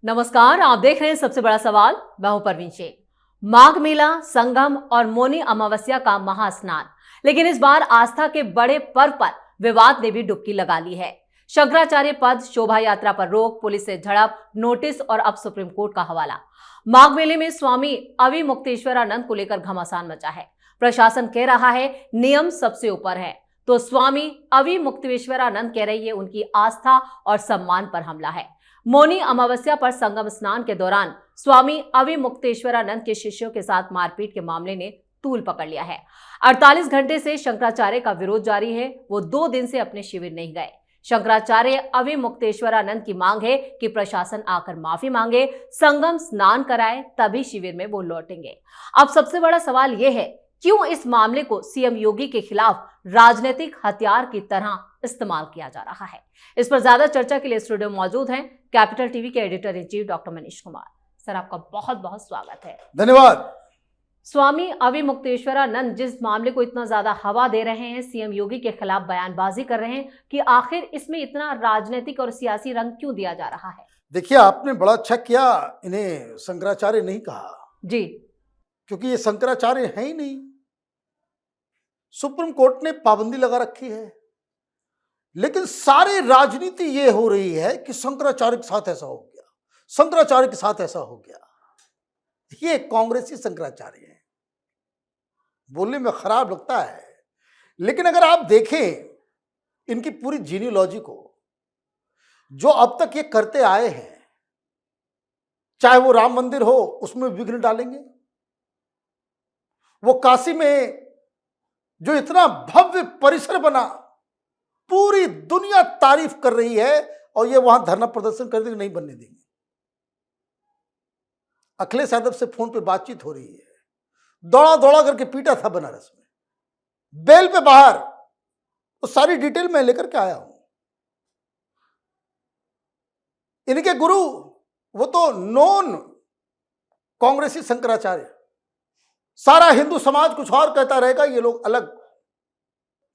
नमस्कार, आप देख रहे हैं सबसे बड़ा सवाल। मैं हूं परवीन शेख। माघ मेला, संगम और मौनी अमावस्या का महास्नान, लेकिन इस बार आस्था के बड़े पर्व पर विवाद ने भी डुबकी लगा ली है। शंकराचार्य पद, शोभा यात्रा पर रोक, पुलिस से झड़प, नोटिस और अब सुप्रीम कोर्ट का हवाला। माघ मेले में स्वामी अविमुक्तेश्वरानंद को लेकर घमासान मचा है। प्रशासन कह रहा है नियम सबसे ऊपर है, तो स्वामी अविमुक्तेश्वरानंद कह रही है उनकी आस्था और सम्मान पर हमला है। मौनी अमावस्या पर संगम स्नान के दौरान स्वामी अविमुक्तेश्वरानंद के शिष्यों के साथ मारपीट के मामले ने तूल पकड़ लिया है। 48 घंटे से शंकराचार्य का विरोध जारी है। वो 2 दिन से अपने शिविर नहीं गए। शंकराचार्य अविमुक्तेश्वरानंद की मांग है कि प्रशासन आकर माफी मांगे, संगम स्नान कराए, तभी शिविर में वो लौटेंगे। अब सबसे बड़ा सवाल यह है, क्यों इस मामले को सीएम योगी के खिलाफ राजनीतिक हथियार की तरह इस्तेमाल किया जा रहा है? इस पर ज्यादा चर्चा के लिए स्टूडियो में मौजूद हैं कैपिटल टीवी के editor in chief doctor Manish Kumar. Sir, आपका बहुत बहुत स्वागत है। धन्यवाद। स्वामी अविमुक्तेश्वरानंद जिस मामले को इतना ज्यादा हवा दे रहे हैं, सीएम योगी के खिलाफ बयानबाजी कर रहे हैं, कि आखिर इसमें इतना राजनीतिक और सियासी रंग क्यों दिया जा रहा है? देखिए, आपने बड़ा अच्छा किया, इन्हें शंकराचार्य नहीं कहा जी, क्योंकि ये शंकराचार्य है ही नहीं। सुप्रीम कोर्ट ने पाबंदी लगा रखी है, लेकिन सारी राजनीति ये हो रही है कि शंकराचार्य के साथ ऐसा हो गया, शंकराचार्य के साथ ऐसा हो गया। ये कांग्रेसी शंकराचार्य हैं, बोलने में खराब लगता है, लेकिन अगर आप देखें इनकी पूरी जीनियोलॉजी को, जो अब तक ये करते आए हैं, चाहे वो राम मंदिर हो उसमें विघ्न डालेंगे, वो काशी में जो इतना भव्य परिसर बना, पूरी दुनिया तारीफ कर रही है, और ये वहां धरना प्रदर्शन कर देंगे, नहीं बनने देंगे। अखिलेश यादव से फोन पे बातचीत हो रही है, दौड़ा दौड़ा करके पीटा था बनारस में, बेल पे बाहर। तो सारी डिटेल मैं लेकर के आया हूं। इनके गुरु वो तो नॉन कांग्रेसी शंकराचार्य, सारा हिंदू समाज कुछ और कहता रहेगा, ये लोग अलग।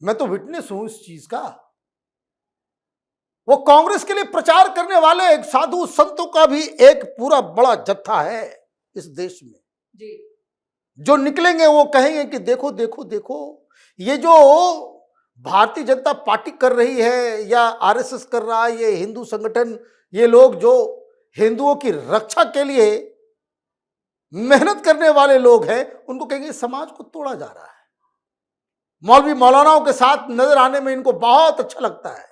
मैं तो विटनेस हूं इस चीज का। वो कांग्रेस के लिए प्रचार करने वाले साधु संतों का भी एक पूरा बड़ा जत्था है इस देश में जी। जो निकलेंगे वो कहेंगे कि देखो देखो देखो, ये जो भारतीय जनता पार्टी कर रही है या आरएसएस कर रहा है, ये हिंदू संगठन, ये लोग जो हिंदुओं की रक्षा के लिए मेहनत करने वाले लोग हैं, उनको कहेंगे समाज को तोड़ा जा रहा है। मौलवी मौलानाओं के साथ नजर आने में इनको बहुत अच्छा लगता है,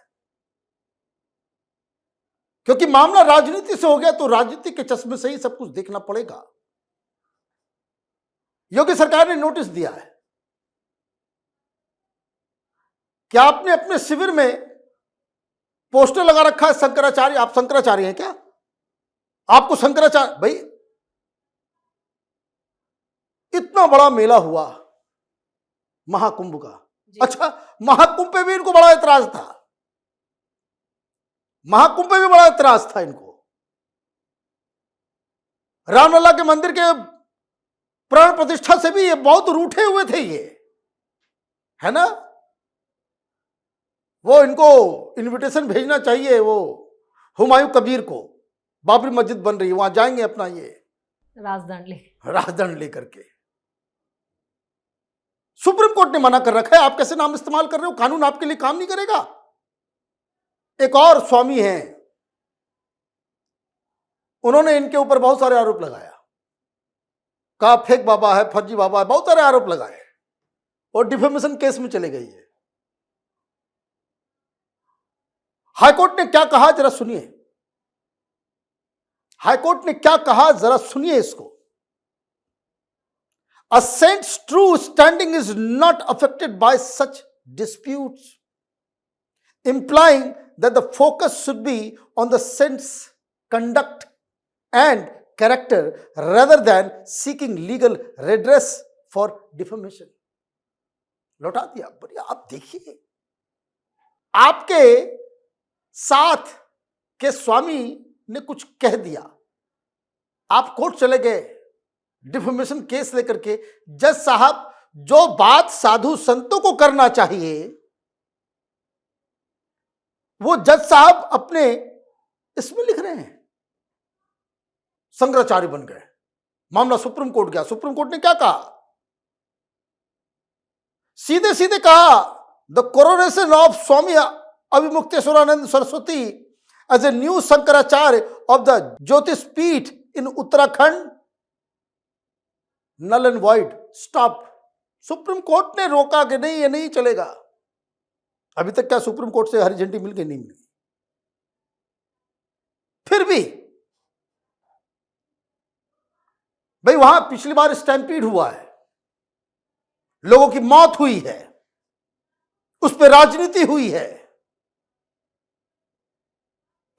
क्योंकि मामला राजनीति से हो गया, तो राजनीति के चश्मे से ही सब कुछ देखना पड़ेगा। योगी सरकार ने नोटिस दिया है कि आपने अपने शिविर में पोस्टर लगा रखा है शंकराचार्य, आप शंकराचार्य हैं क्या? आपको शंकराचार्य, भाई इतना बड़ा मेला हुआ महाकुंभ का, अच्छा महाकुंभ पे भी इनको बड़ा एतराज था, महाकुंभ पे भी बड़ा एतराज था इनको। रामलला के मंदिर के प्राण प्रतिष्ठा से भी ये बहुत रूठे हुए थे, ये है ना। वो इनको इनविटेशन भेजना चाहिए, वो हुमायूं कबीर को, बाबरी मस्जिद बन रही है, वहां जाएंगे अपना ये राजदंड लेकर के। सुप्रीम कोर्ट ने मना कर रखा है, आप कैसे नाम इस्तेमाल कर रहे हो, कानून आपके लिए काम नहीं करेगा। एक और स्वामी हैं, उन्होंने इनके ऊपर बहुत सारे आरोप लगाया, कहा फेक बाबा है, फर्जी बाबा है, बहुत सारे आरोप लगाए, और डिफेमेशन केस में चले गई है। हाईकोर्ट ने क्या कहा जरा सुनिए, हाईकोर्ट ने क्या कहा जरा सुनिए इसको। A saint's true standing is not affected by such disputes, implying that the focus should be on the saint's conduct and character rather than seeking legal redress for defamation. लौटा दिया। बढ़िया, आप देखिए, आपके साथ के स्वामी ने कुछ कह दिया, आप कोर्ट चले गए डिफेमेशन केस लेकर के। जज साहब जो बात साधु संतों को करना चाहिए, वो जज साहब अपने इसमें लिख रहे हैं। शंकराचार्य बन गए। मामला सुप्रीम कोर्ट गया। सुप्रीम कोर्ट ने क्या कहा? सीधे सीधे कहा the coronation of Swami Abhimukteshwaranand Saraswati as a new Shankaracharya of the Jyotish Peeth in Uttarakhand null and void. Stop. Supreme Court ने रोका कि नहीं, ये नहीं चलेगा। अभी तक क्या सुप्रीम कोर्ट से हरी झंडी मिल गई? नहीं मिली। फिर भी भाई वहां पिछली बार स्टैम्पीड हुआ है, लोगों की मौत हुई है, उस पर राजनीति हुई है।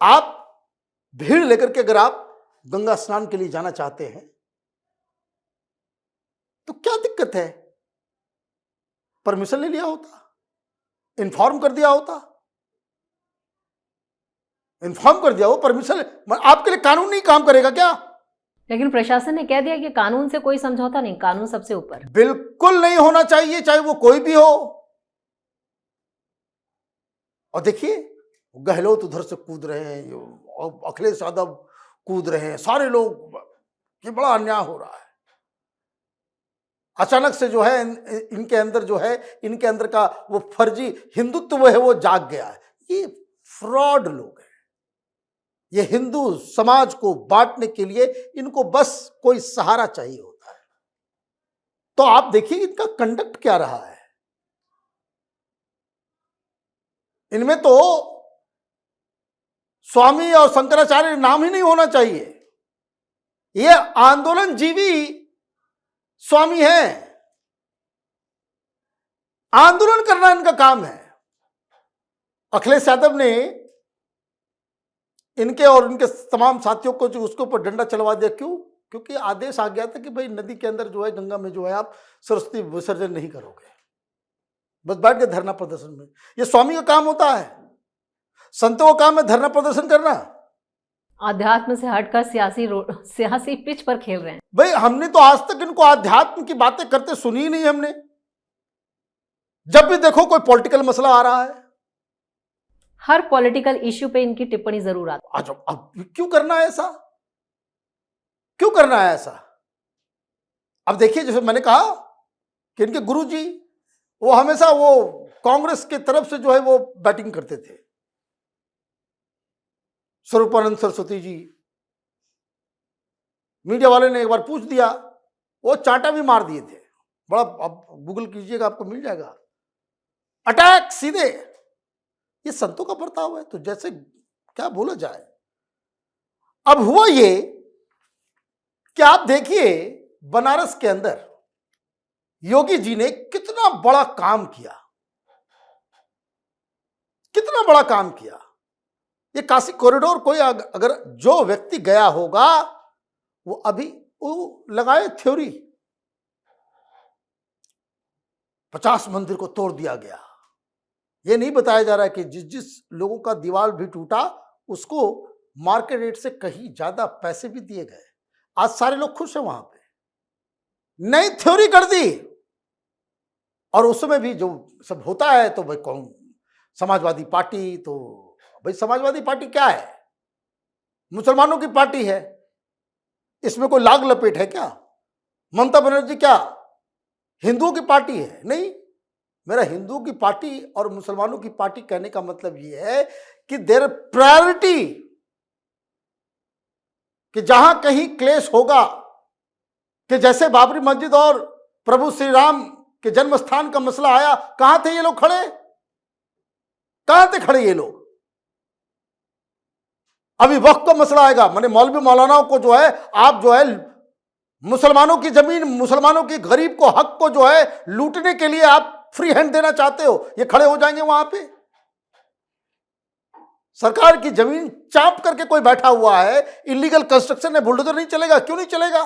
आप भीड़ लेकर के अगर आप गंगा स्नान के लिए जाना चाहते हैं तो क्या दिक्कत है? परमिशन ले लिया होता, इन्फॉर्म कर दिया होता, इन्फॉर्म कर दिया हो, परमिशन। आपके लिए कानून नहीं काम करेगा क्या? लेकिन प्रशासन ने कह दिया कि कानून से कोई समझौता नहीं, कानून सबसे ऊपर। बिल्कुल नहीं होना चाहिए, चाहे वो कोई भी हो। और देखिए गहलोत उधर से कूद रहे हैं और अखिलेश यादव कूद रहे हैं, सारे लोग, ये बड़ा अन्याय हो रहा है। अचानक से जो है इनके अंदर जो है, इनके अंदर का वो फर्जी हिंदुत्व है वो जाग गया है। ये फ्रॉड लोग हैं। ये हिंदू समाज को बांटने के लिए इनको बस कोई सहारा चाहिए होता है। तो आप देखिए इनका कंडक्ट क्या रहा है। इनमें तो स्वामी और शंकराचार्य नाम ही नहीं होना चाहिए। ये आंदोलन जीवी स्वामी है। आंदोलन करना इनका काम है। अखिलेश यादव ने इनके और इनके तमाम साथियों को जो उसके ऊपर डंडा चलवा दिया। क्यों? क्योंकि आदेश आ गया था कि भाई नदी के अंदर जो है, गंगा में जो है आप सरस्वती विसर्जन नहीं करोगे। बस बैठ गए धरना प्रदर्शन में। ये स्वामी का काम होता है, संतों का काम है धरना प्रदर्शन करना। आध्यात्म से हटकर सियासी पिच पर खेल रहे हैं। भाई हमने तो आज तक इनको आध्यात्म की बातें करते सुनी ही नहीं हमने। जब भी देखो कोई पॉलिटिकल मसला आ रहा है, हर पॉलिटिकल इश्यू पे इनकी टिप्पणी जरूर आती है। आज अब क्यों करना है ऐसा? क्यों करना है ऐसा? अब देखिए जैसे मैंने कहा कि इनके गुरुजी वो हमेशा वो कांग्रेस की तरफ से जो है वो बैटिंग करते थे। स्वरूपानंद सरस्वती जी, मीडिया वाले ने एक बार पूछ दिया, वो चांटा भी मार दिए थे। बड़ा, अब गूगल कीजिएगा आपको मिल जाएगा। अटैक सीधे। ये संतों का बर्ताव है, तो जैसे क्या बोला जाए। अब हुआ ये कि आप देखिए बनारस के अंदर योगी जी ने कितना बड़ा काम किया, कितना बड़ा काम किया। ये काशी कॉरिडोर कोई अगर जो व्यक्ति गया होगा वो अभी वो लगाए थ्योरी, 50 मंदिर को तोड़ दिया गया। ये नहीं बताया जा रहा है कि जिस जिस लोगों का दीवार भी टूटा उसको मार्केट रेट से कहीं ज्यादा पैसे भी दिए गए। आज सारे लोग खुश हैं वहां पे। नई थ्योरी कर दी। और उसमें भी जो सब होता है तो भाई कौन, समाजवादी पार्टी, तो भाई समाजवादी पार्टी क्या है? मुसलमानों की पार्टी है। इसमें कोई लाग लपेट है क्या? ममता बनर्जी क्या हिंदुओं की पार्टी है? नहीं। मेरा हिंदुओं की पार्टी और मुसलमानों की पार्टी कहने का मतलब यह है कि देयर प्रायोरिटी, कि जहां कहीं क्लेश होगा, कि जैसे बाबरी मस्जिद और प्रभु श्री राम के जन्म स्थान का मसला आया, कहां थे ये लोग खड़े? कहां थे खड़े ये लोग? अभी वक्त का मसला आएगा, माने मौलवी मौलानाओं को जो है आप जो है मुसलमानों की जमीन, मुसलमानों की गरीब को हक को जो है लूटने के लिए आप फ्री हैंड देना चाहते हो, ये खड़े हो जाएंगे वहां पे। सरकार की जमीन चाप करके कोई बैठा हुआ है, इलीगल कंस्ट्रक्शन है, बुलडोजर नहीं चलेगा। क्यों नहीं चलेगा?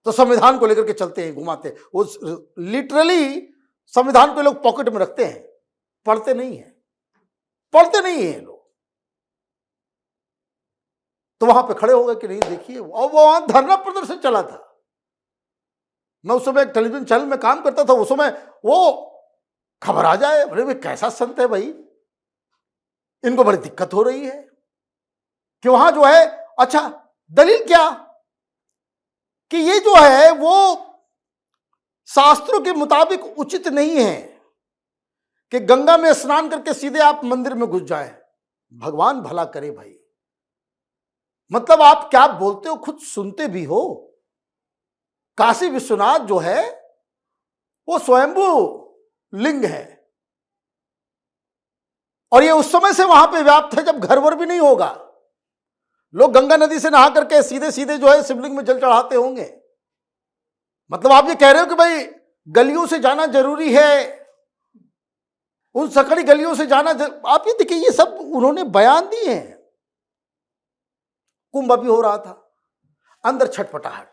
तो संविधान को लेकर के चलते हैं, घुमाते हैं। वो लिटरली संविधान को लोग पॉकेट में रखते हैं, पढ़ते नहीं है, पढ़ते नहीं है लोग। तो वहां पे खड़े हो गए कि नहीं देखिए, और वो वहां धरना प्रदर्शन चला था। मैं उस समय एक टेलीविजन चैनल में काम करता था। उस समय वो खबर आ जाए, अरे भाई कैसा संत है भाई, इनको बड़ी दिक्कत हो रही है कि वहां जो है, अच्छा दलील क्या कि ये जो है वो शास्त्रों के मुताबिक उचित नहीं है कि गंगा में स्नान करके सीधे आप मंदिर में घुस जाए। भगवान भला करे भाई, मतलब आप क्या बोलते हो खुद सुनते भी हो। काशी विश्वनाथ जो है वो स्वयंभू लिंग है और ये उस समय से वहां पे व्याप्त है जब घर वर भी नहीं होगा। लोग गंगा नदी से नहा करके सीधे सीधे जो है शिवलिंग में जल चढ़ाते होंगे। मतलब आप ये कह रहे हो कि भाई गलियों से जाना जरूरी है, उन सकड़ी गलियों से जाना आप ये देखिए, ये सब उन्होंने बयान दिए हैं। कुंभ अभी हो रहा था, अंदर छटपटाहट।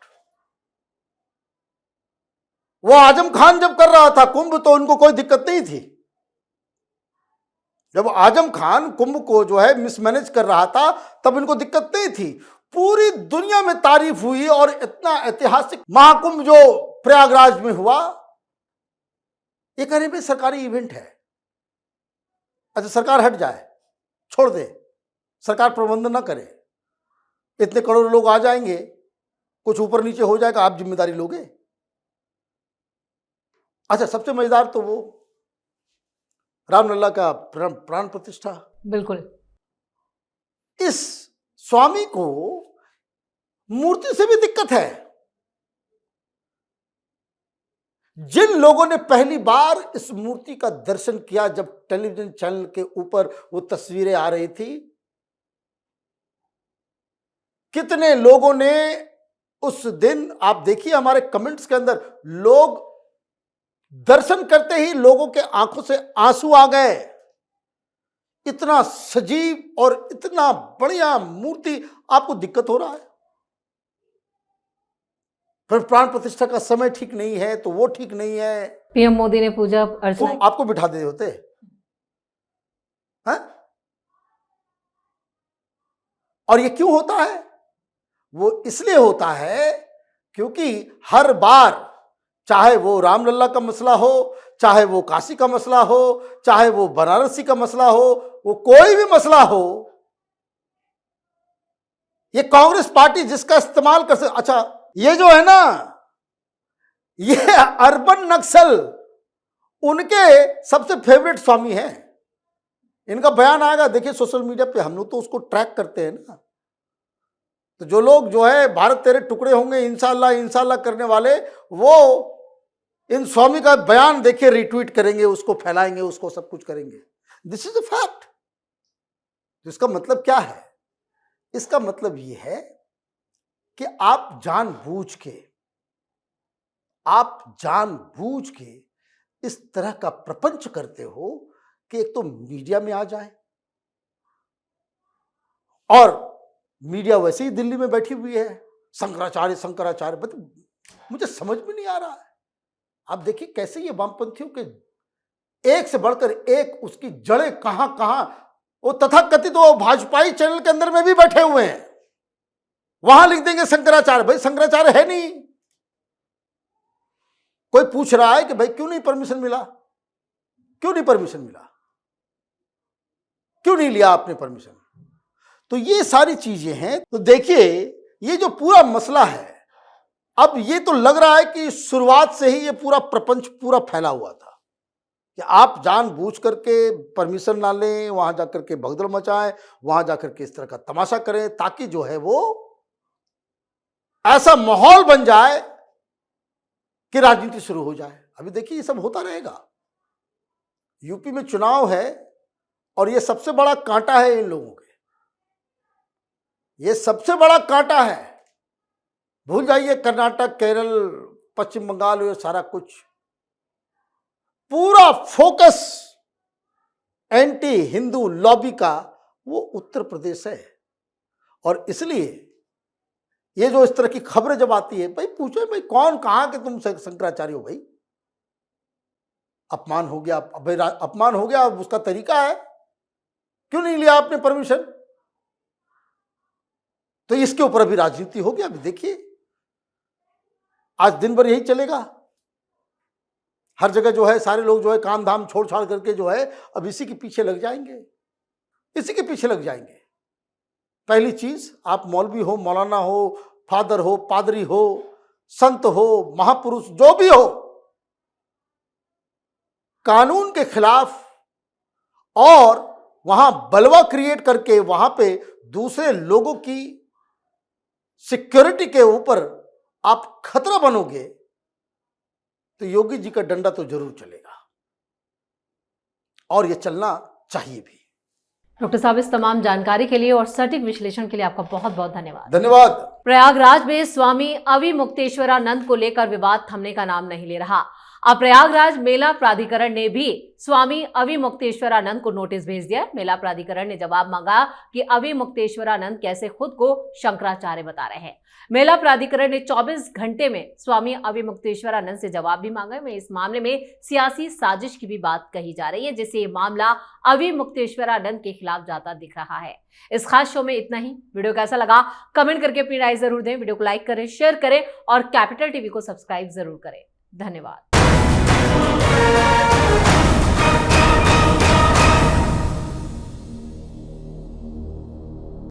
वो आजम खान जब कर रहा था कुंभ तो उनको कोई दिक्कत नहीं थी। जब आजम खान कुंभ को जो है मिसमैनेज कर रहा था तब इनको दिक्कत नहीं थी। पूरी दुनिया में तारीफ हुई और इतना ऐतिहासिक महाकुंभ जो प्रयागराज में हुआ, ये कहने पे सरकारी इवेंट है। अच्छा सरकार हट जाए, छोड़ दे, सरकार प्रबंधन ना करे, इतने करोड़ लोग आ जाएंगे, कुछ ऊपर नीचे हो जाएगा, आप जिम्मेदारी लोगे? अच्छा सबसे मजेदार तो वो रामलला का प्राण प्रतिष्ठा। बिल्कुल। इस स्वामी को मूर्ति से भी दिक्कत है। जिन लोगों ने पहली बार इस मूर्ति का दर्शन किया जब टेलीविजन चैनल के ऊपर वो तस्वीरें आ रही थी, कितने लोगों ने उस दिन, आप देखिए हमारे कमेंट्स के अंदर, लोग दर्शन करते ही लोगों के आंखों से आंसू आ गए। इतना सजीव और इतना बढ़िया मूर्ति, आपको दिक्कत हो रहा है। फिर प्राण प्रतिष्ठा का समय ठीक नहीं है तो वो ठीक नहीं है। पीएम मोदी ने पूजा अर्चना, तो आपको बिठा दे होते हैं? और ये क्यों होता है? वो इसलिए होता है क्योंकि हर बार, चाहे वो रामलला का मसला हो, चाहे वो काशी का मसला हो, चाहे वो बनारसी का मसला हो, वो कोई भी मसला हो, ये कांग्रेस पार्टी जिसका इस्तेमाल कर सकती। अच्छा ये जो है ना, ये अर्बन नक्सल उनके सबसे फेवरेट स्वामी हैं। इनका बयान आएगा, देखिए सोशल मीडिया पे, हम लोग तो उसको ट्रैक करते हैं ना। तो जो लोग जो है भारत तेरे टुकड़े होंगे इंशाल्लाह इंशाल्लाह करने वाले, वो इन स्वामी का बयान देखिए रिट्वीट करेंगे, उसको फैलाएंगे, उसको सब कुछ करेंगे। This is a fact. इसका मतलब क्या है? इसका मतलब ये है कि आप जानबूझ के इस तरह का प्रपंच करते हो कि एक तो मीडिया में आ जाए, और मीडिया वैसे ही दिल्ली में बैठी हुई है, शंकराचार्य शंकराचार्य, मतलब मुझे समझ में नहीं आ रहा है। आप देखिए कैसे ये वामपंथियों के एक से बढ़कर एक उसकी जड़ें कहां कहां, वो तथाकथित वो भाजपाई चैनल के अंदर में भी बैठे हुए हैं, वहां लिख देंगे शंकराचार्य। भाई शंकराचार्य है नहीं। कोई पूछ रहा है कि भाई क्यों नहीं परमिशन मिला, क्यों नहीं परमिशन मिला, क्यों नहीं लिया आपने परमिशन? तो ये सारी चीजें हैं। तो देखिए ये जो पूरा मसला है, अब ये तो लग रहा है कि शुरुआत से ही ये पूरा प्रपंच पूरा फैला हुआ था कि आप जानबूझ करके परमिशन ना लें, वहां जाकर के भगदड़ मचाएं, वहां जाकर के इस तरह का तमाशा करें, ताकि जो है वो ऐसा माहौल बन जाए कि राजनीति शुरू हो जाए। अभी देखिए ये सब होता रहेगा। यूपी में चुनाव है और ये सबसे बड़ा कांटा है इन लोगों के, ये सबसे बड़ा कांटा है। भूल जाइए कर्नाटक, केरल, पश्चिम बंगाल, ये सारा कुछ, पूरा फोकस एंटी हिंदू लॉबी का वो उत्तर प्रदेश है। और इसलिए ये जो इस तरह की खबरें जब आती है, भाई पूछो भाई कौन कहां के तुम शंकराचार्य हो? भाई अपमान हो गया, भाई अपमान हो गया, उसका तरीका है, क्यों नहीं लिया आपने परमिशन? तो इसके ऊपर अभी राजनीति हो गया। अभी देखिए आज दिन भर यही चलेगा। हर जगह जो है सारे लोग जो है काम धाम छोड़ छाड़ करके जो है अब इसी के पीछे लग जाएंगे, इसी के पीछे लग जाएंगे। पहली चीज, आप मौलवी हो, मौलाना हो, फादर हो, पादरी हो, संत हो, महापुरुष जो भी हो, कानून के खिलाफ और वहां बलवा क्रिएट करके वहां पे दूसरे लोगों की सिक्योरिटी के ऊपर आप खतरा बनोगे तो योगी जी का डंडा तो जरूर चलेगा और ये चलना चाहिए भी। डॉक्टर साहब, इस तमाम जानकारी के लिए और सटीक विश्लेषण के लिए आपका बहुत बहुत धन्यवाद। धन्यवाद। प्रयागराज में स्वामी अविमुक्तेश्वरानंद को लेकर विवाद थमने का नाम नहीं ले रहा। अब प्रयागराज मेला प्राधिकरण ने भी स्वामी अविमुक्तेश्वरानंद को नोटिस भेज दिया। मेला प्राधिकरण ने जवाब मांगा कि अविमुक्तेश्वरानंद कैसे खुद को शंकराचार्य बता रहे हैं। मेला प्राधिकरण ने 24 घंटे में स्वामी अविमुक्तेश्वरानंद से जवाब भी मांगा। में इस मामले में सियासी साजिश की भी बात कही जा रही है, जिससे ये मामला अविमुक्तेश्वरानंद के खिलाफ जाता दिख रहा है। इस खास शो में इतना ही। वीडियो कैसा लगा कमेंट करके अपनी राय जरूर दें। वीडियो को लाइक करें, शेयर करें और कैपिटल टीवी को सब्सक्राइब जरूर करें। धन्यवाद।